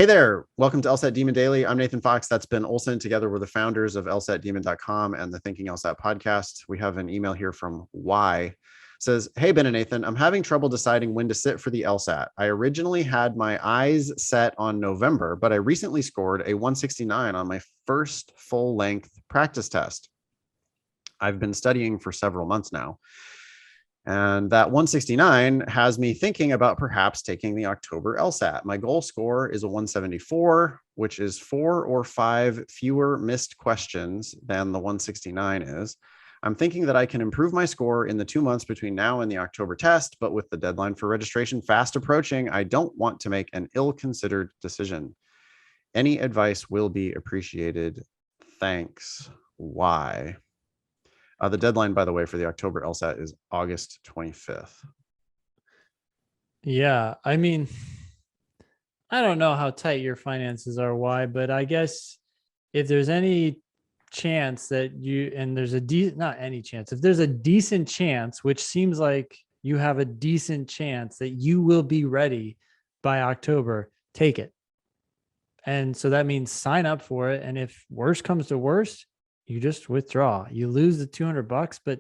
Hey there, welcome to LSAT Demon Daily. I'm Nathan Fox. That's Ben Olson. Together, we're the founders of LSATdemon.com and the Thinking LSAT podcast. We have an email here from Y. It says, hey, Ben and Nathan, I'm having trouble deciding when to sit for the LSAT. I originally had my eyes set on November, but I recently scored a 169 on my first full-length practice test. I've been studying for several months now. And that 169 has me thinking about perhaps taking the October LSAT. My goal score is a 174, which is 4 or 5 fewer missed questions than the 169 is. I'm thinking that I can improve my score in the 2 months between now and the October test, but with the deadline for registration fast approaching, I don't want to make an ill-considered decision. Any advice will be appreciated. Thanks. Why? The deadline, by the way, for the October LSAT is August 25th. Yeah, I mean, I don't know how tight your finances are, why, but I guess if there's any chance that not any chance, if there's a decent chance, which seems like you have a decent chance that you will be ready by October, take it. And so that means sign up for it. And if worst comes to worst, you just withdraw. You lose the $200, but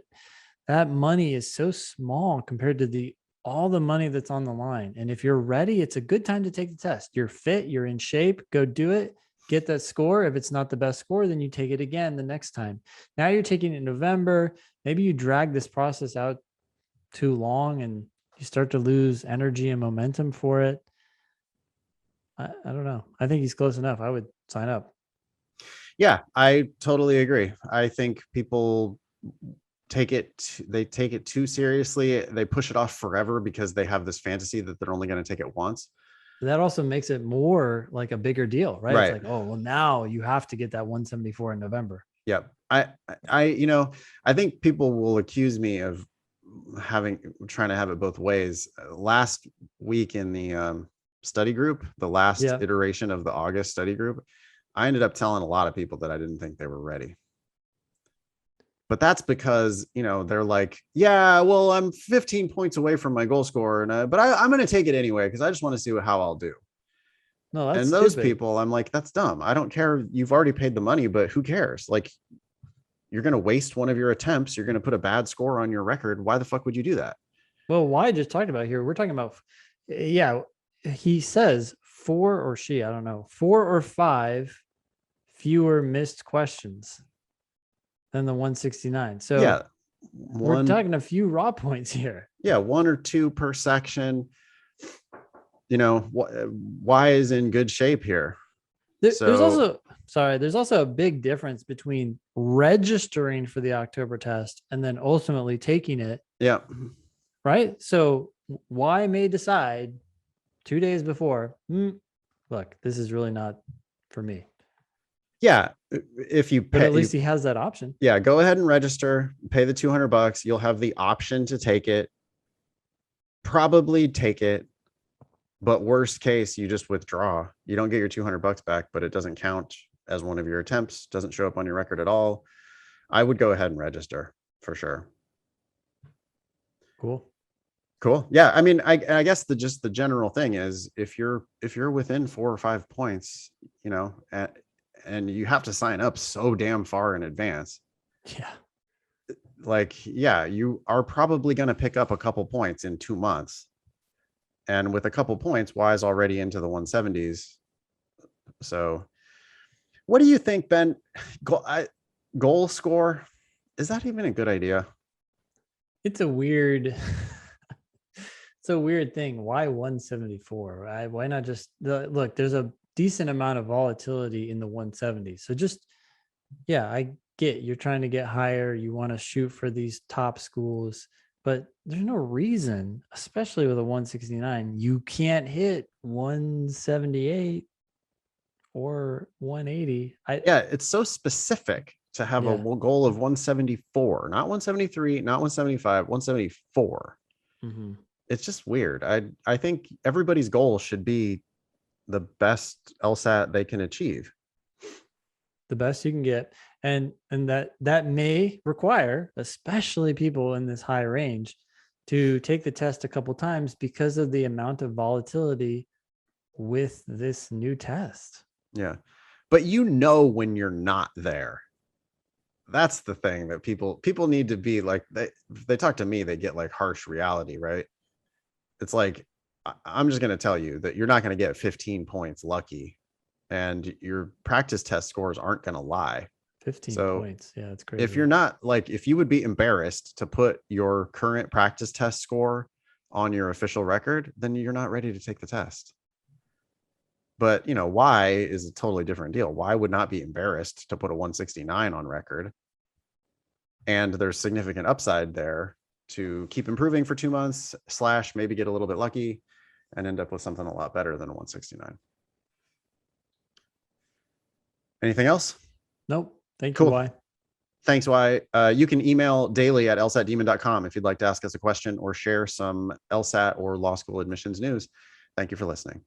that money is so small compared to all the money that's on the line. And if you're ready, it's a good time to take the test. You're fit, you're in shape, go do it, get that score. If it's not the best score, then you take it again the next time. Now you're taking it in November. Maybe you drag this process out too long and you start to lose energy and momentum for it. I don't know. I think he's close enough. I would sign up. Yeah, I totally agree. I think people take it too seriously. They push it off forever because they have this fantasy that they're only going to take it once. That also makes it more like a bigger deal, right? Right. It's like, oh, well, now you have to get that 174 in November. Yep. I think people will accuse me of trying to have it both ways. Last week in the study group, the last iteration of the August study group, I ended up telling a lot of people that I didn't think they were ready. But that's because, they're like, yeah, well, I'm 15 points away from my goal score, but I'm going to take it anyway because I just want to see how I'll do. No, that's and those stupid. People, I'm like, that's dumb. I don't care. You've already paid the money, but who cares? Like, you're going to waste one of your attempts. You're going to put a bad score on your record. Why the fuck would you do that? Well, why I just talked about here, we're talking about, he says 4 or 4 or 5 fewer missed questions than the 169. So yeah, we're talking a few raw points here. Yeah, 1 or 2 per section. Y is in good shape here. There's also a big difference between registering for the October test and then ultimately taking it. Yeah. Right. So Y may decide 2 days before, look, this is really not for me. Yeah. If you pay, but at least he has that option. Yeah. Go ahead and register, pay the $200. You'll have the option to take it. Probably take it. But worst case, you just withdraw. You don't get your $200 back, but it doesn't count as one of your attempts, doesn't show up on your record at all. I would go ahead and register for sure. Cool. Yeah. I mean, I guess the general thing is if you're within 4 or 5 points, and you have to sign up so damn far in advance. Yeah. Like, yeah, you are probably going to pick up a couple points in 2 months. And with a couple points, Y is already into the 170s. So what do you think, Ben? Goal score, is that even a good idea? It's a weird thing. Why 174? Why not just look, there's a decent amount of volatility in the 170. So just, I get you're trying to get higher. You want to shoot for these top schools, but there's no reason, especially with a 169, you can't hit 178 or 180. It's so specific to have a goal of 174, not 173, not 175, 174. Mm-hmm. It's just weird. I think everybody's goal should be the best LSAT they can achieve. The best you can get. And that may require, especially people in this high range, to take the test a couple times because of the amount of volatility with this new test. Yeah. But you know when you're not there. That's the thing that people need to be like, they talk to me, they get like harsh reality, right? It's like, I'm just going to tell you that you're not going to get 15 points lucky, and your practice test scores aren't going to lie. 15 So points. Yeah, it's crazy. if you're not like, if you would be embarrassed to put your current practice test score on your official record, then you're not ready to take the test. But, you know, Y is a totally different deal. Y would not be embarrassed to put a 169 on record. And there's significant upside there to keep improving for 2 months, / maybe get a little bit lucky and end up with something a lot better than a 169. Anything else? Nope. Thank you, Cool. Y. Thanks, Y. You can email daily@lsatdemon.com if you'd like to ask us a question or share some LSAT or law school admissions news. Thank you for listening.